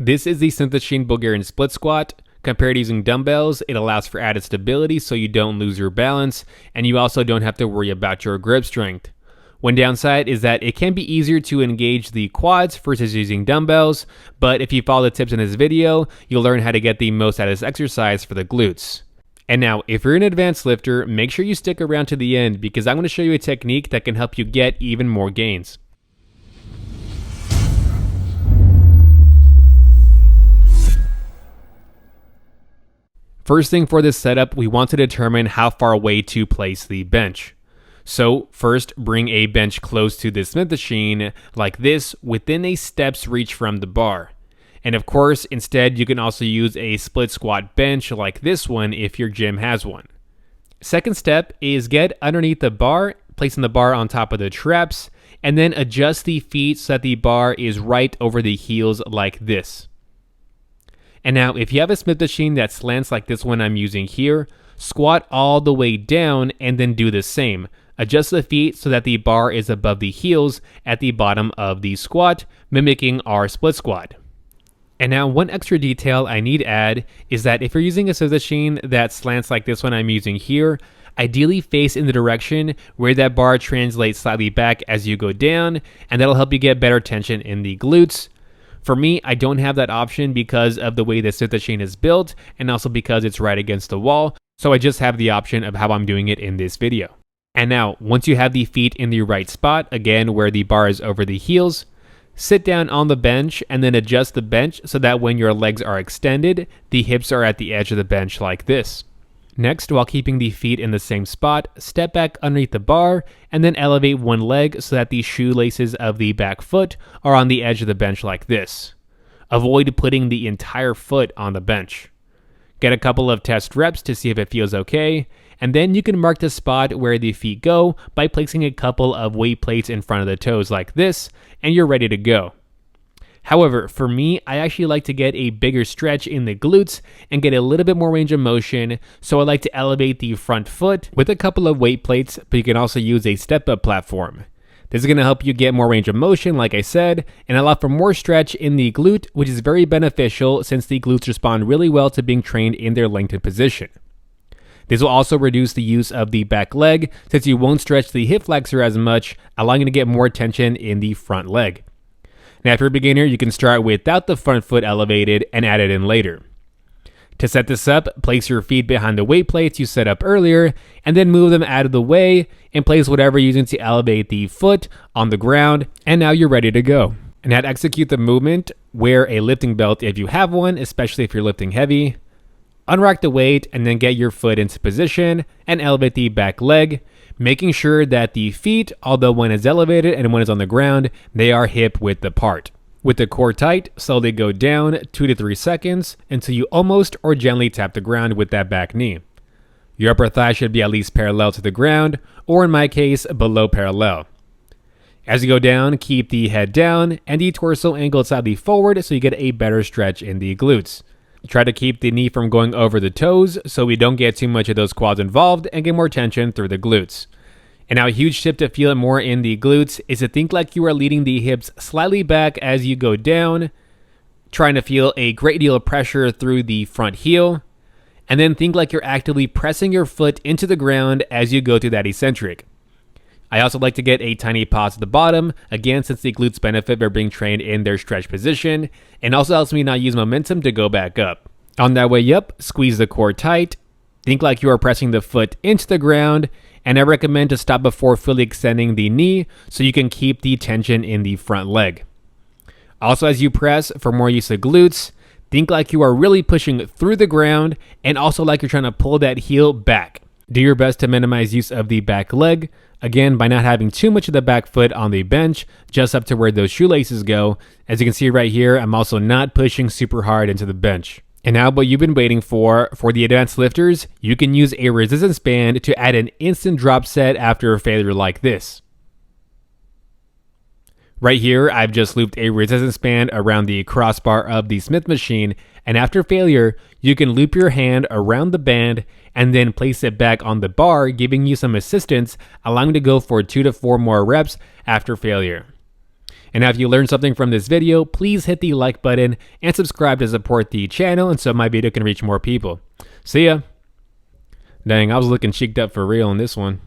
This is the Smith Machine Bulgarian split squat. Compared to using dumbbells, it allows for added stability so you don't lose your balance, and you also don't have to worry about your grip strength. One downside is that it can be easier to engage the quads versus using dumbbells, but if you follow the tips in this video, you'll learn how to get the most out of this exercise for the glutes. And now, if you're an advanced lifter, make sure you stick around to the end because I'm going to show you a technique that can help you get even more gains. First thing for this setup, we want to determine how far away to place the bench. So first, bring a bench close to the Smith machine like this within a step's reach from the bar. And of course, instead you can also use a split squat bench like this one if your gym has one. Second step is get underneath the bar, placing the bar on top of the traps, and then adjust the feet so that the bar is right over the heels like this. And now, if you have a Smith machine that slants like this one I'm using here, squat all the way down and then do the same. Adjust the feet so that the bar is above the heels at the bottom of the squat, mimicking our split squat. And now, one extra detail I need to add is that if you're using a Smith machine that slants like this one I'm using here, ideally face in the direction where that bar translates slightly back as you go down, and that'll help you get better tension in the glutes. For me, I don't have that option because of the way the Smith machine is built and also because it's right against the wall, so I just have the option of how I'm doing it in this video. And now, once you have the feet in the right spot, again where the bar is over the heels, sit down on the bench and then adjust the bench so that when your legs are extended, the hips are at the edge of the bench like this. Next, while keeping the feet in the same spot, step back underneath the bar and then elevate one leg so that the shoelaces of the back foot are on the edge of the bench like this. Avoid putting the entire foot on the bench. Get a couple of test reps to see if it feels okay, and then you can mark the spot where the feet go by placing a couple of weight plates in front of the toes like this, and you're ready to go. However, for me, I actually like to get a bigger stretch in the glutes and get a little bit more range of motion, so I like to elevate the front foot with a couple of weight plates, but you can also use a step-up platform. This is going to help you get more range of motion, like I said, and allow for more stretch in the glute, which is very beneficial since the glutes respond really well to being trained in their lengthened position. This will also reduce the use of the back leg since you won't stretch the hip flexor as much, allowing you to get more tension in the front leg. Now, if you're a beginner, you can start without the front foot elevated and add it in later. To set this up, place your feet behind the weight plates you set up earlier, and then move them out of the way and place whatever you're using to elevate the foot on the ground, and now you're ready to go. And now to execute the movement, wear a lifting belt if you have one, especially if you're lifting heavy. Unrack the weight and then get your foot into position and elevate the back leg, making sure that the feet, although one is elevated and one is on the ground, they are hip width apart. With the core tight, slowly go down 2 to 3 seconds until you almost or gently tap the ground with that back knee. Your upper thigh should be at least parallel to the ground, or in my case, below parallel. As you go down, keep the head down and the torso angled slightly forward so you get a better stretch in the glutes. Try to keep the knee from going over the toes so we don't get too much of those quads involved and get more tension through the glutes. And now a huge tip to feel it more in the glutes is to think like you are leading the hips slightly back as you go down, trying to feel a great deal of pressure through the front heel, and then think like you're actively pressing your foot into the ground as you go through that eccentric. I also like to get a tiny pause at the bottom, again since the glutes benefit by being trained in their stretch position, and also helps me not use momentum to go back up. On that way up, squeeze the core tight, think like you are pressing the foot into the ground, and I recommend to stop before fully extending the knee so you can keep the tension in the front leg. Also, as you press for more use of glutes, think like you are really pushing through the ground and also like you're trying to pull that heel back. Do your best to minimize use of the back leg, again by not having too much of the back foot on the bench, just up to where those shoelaces go. As you can see right here, I'm also not pushing super hard into the bench. And now what you've been waiting for the advanced lifters, you can use a resistance band to add an instant drop set after a failure like this. Right here, I've just looped a resistance band around the crossbar of the Smith machine, and after failure, you can loop your hand around the band and then place it back on the bar, giving you some assistance, allowing you to go for 2 to 4 more reps after failure. And if you learned something from this video, please hit the like button and subscribe to support the channel and so my video can reach more people. See ya. Dang, I was looking cheeked up for real in this one.